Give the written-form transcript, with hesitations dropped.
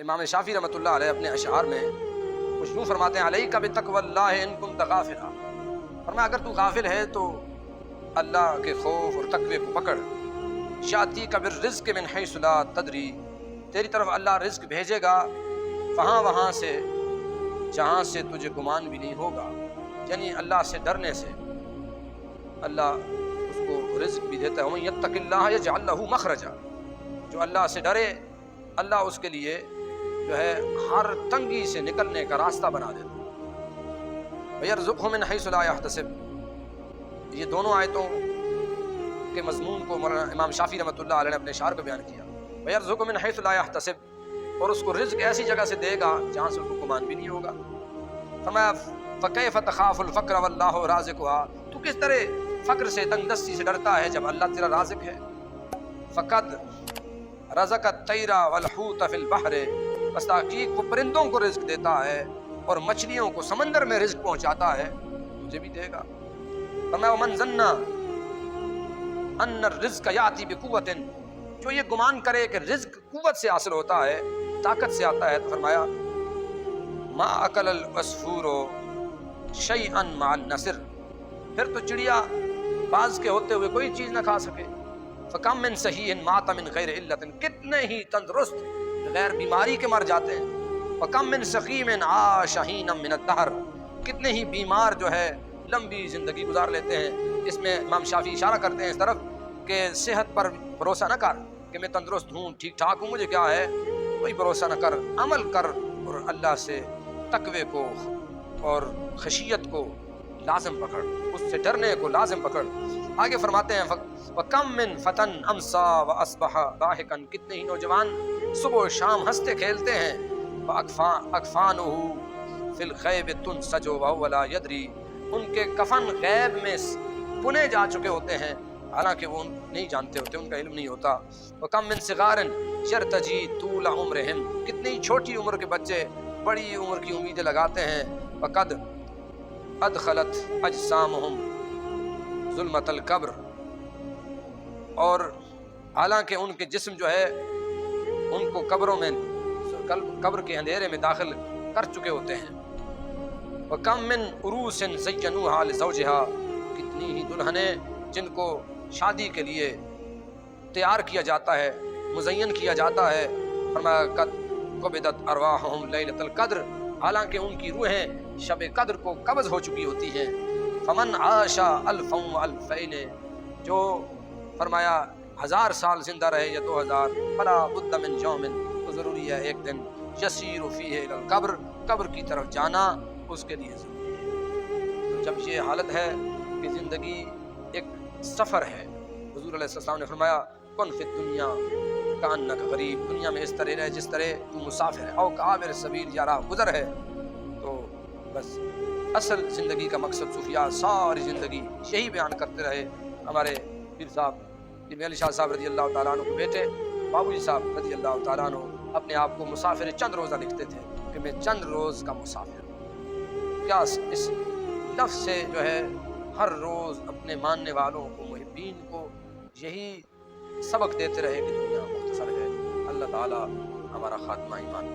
امام شافعی رحمۃ اللہ علیہ اپنے اشعار میں کچھ یوں فرماتے ہیں، علیک بتقوی اللہ ان کنت غافلا، فرمایا اگر تو غافل ہے تو اللہ کے خوف اور تقوی کو پکڑ. یاتی کا بالرزق من حیث لا تدری، تیری طرف اللہ رزق بھیجے گا وہاں سے جہاں سے تجھے گمان بھی نہیں ہوگا. یعنی اللہ سے ڈرنے سے اللہ اس کو رزق بھی دیتا ہے. ومن یتق اللہ یجعل لہ مخرجا، جو اللہ سے ڈرے اللہ اس کے لیے جو ہے ہر تنگی سے نکلنے کا راستہ بنا دیتا ہے. وَيَرْزُقْهُ مِنْ حَيْثُ لَا يَحْتَسِبُ، یہ دونوں آیتوں کے مضمون کو مولانا امام شافعی رحمۃ اللہ علیہ نے اپنے اشعار پہ بیان کیا. وَيَرْزُقْهُ مِنْ حَيْثُ لَا يَحْتَسِبُ، اور اس کو رزق ایسی جگہ سے دے گا جہاں سے اس کو گمان بھی نہیں ہوگا. فرمایا فَكَيْفَ تَخَافُ الْفَقْرَ وَاللَّهُ رَازِقُهَا، تو کس طرح فقر سے تنگ دستی سے ڈرتا ہے جب اللہ تیرا رازق ہے. فَقَدْ رَزَقَ الطَّيْرَ وَالْحُوتَ فِي الْبَحْرِ، بس تحقیق وہ پرندوں کو رزق دیتا ہے اور مچھلیوں کو سمندر میں رزق پہنچاتا ہے، تجھے بھی دے گا. فرمایا وَمَنْ ظَنَّ أَنَّ الرِّزْقَ يَأْتِي بِقُوَّةٍ، جو یہ گمان کرے کہ رزق قوت سے حاصل ہوتا ہے، طاقت سے آتا ہے، تو فرمایا مَا أَكَلَ الْعَصْفُورُ شَيْئًا مَعَ النَّسْرِ، پھر تو چڑیا باز کے ہوتے ہوئے کوئی چیز نہ کھا سکے. فَكَمْ مِنْ صَحِيحٍ مَاتَ مِنْ غَيْرِ عِلَّةٍ، کتنے ہی تندرست غیر بیماری کے مر جاتے ہیں. وَكَمْ مِنْ سَقِيمٍ عَاشَ حِينًا مِنَ الدَّهْرِ، کتنے ہی بیمار جو ہے لمبی زندگی گزار لیتے ہیں. اس میں امام شافعی اشارہ کرتے ہیں اس طرف کہ صحت پر بھروسہ نہ کر کہ میں تندرست ہوں، ٹھیک ٹھاک ہوں، مجھے کیا ہے، کوئی بھروسہ نہ کر، عمل کر اور اللہ سے تقوی کو اور خشیت کو لازم پکڑ، اس سے ڈرنے کو لازم پکڑ. آگے فرماتے ہیں وَكَمْ مِنْ فَتًى أَمْسَىٰ وَأَصْبَحَ ضَاحِكًا، کتنے ہی نوجوان صبح و شام ہنستے کھیلتے ہیں. وَأَكْفَانُهُ فِي الْغَيْبِ تُنْسَجُ وَهُوَ لَا يَدْرِي، ان کے کفن غیب میں بنے جا چکے ہوتے ہیں حالانکہ وہ نہیں جانتے ہوتے، ان کا علم نہیں ہوتا. وَكَمْ مِنْ صِغَارٍ يَرْتَجِي طُولَ عُمْرِهِمْ، کتنی چھوٹی عمر کے بچے بڑی عمر کی امیدیں لگاتے ہیں. وَقَدْ أَدْخَلَتْ أَجْسَامُهُمْ ظُلْمَةَ الْقَبْرِ، اور حالانکہ ان کے جسم جو ہے ان کو قبروں میں قبر کے اندھیرے میں داخل کر چکے ہوتے ہیں. وَكَمْ مِنْ عُرُوسٍ زَيَّنُوهَا لِزَوْجِهَا، کتنی ہی دلہنیں جن کو شادی کے لیے تیار کیا جاتا ہے، مزین کیا جاتا ہے. فرمایا قد قبضت ارواحهم لیلۃ القدر، حالانکہ ان کی روحیں شب قدر کو قبض ہو چکی ہوتی ہیں. فمن عاش الفا والفین، جو فرمایا 1000 سال زندہ رہے یا 2000، فلا بد من یوم، تو ضروری ہے ایک دن یسیر فیہ الی القبر، قبر کی طرف جانا اس کے لیے ضروری ہے. تو جب یہ حالت ہے کہ زندگی ایک سفر ہے، حضور علیہ السلام نے فرمایا کن فی الدنیا کانک غریب، دنیا میں اس طرح رہے جس طرح تو مسافر ہے، او کعابر سبیل، یا راہ گزر ہے. تو بس اصل زندگی کا مقصد صوفیاء ساری زندگی یہی بیان کرتے رہے. ہمارے پیر صاحب پیر علی شاہ صاحب رضی اللہ تعالیٰ عنہ کے بیٹے بابو جی صاحب رضی اللہ تعالیٰ عنہ اپنے آپ کو مسافر چند روزہ لکھتے تھے کہ میں چند روز کا مسافر ہوں. کیا اس لفظ سے جو ہے ہر روز اپنے ماننے والوں کو، محبین کو یہی سبق دیتے رہے کہ دنیا مختصر ہے. اللہ تعالیٰ ہمارا خاتمہ ایمان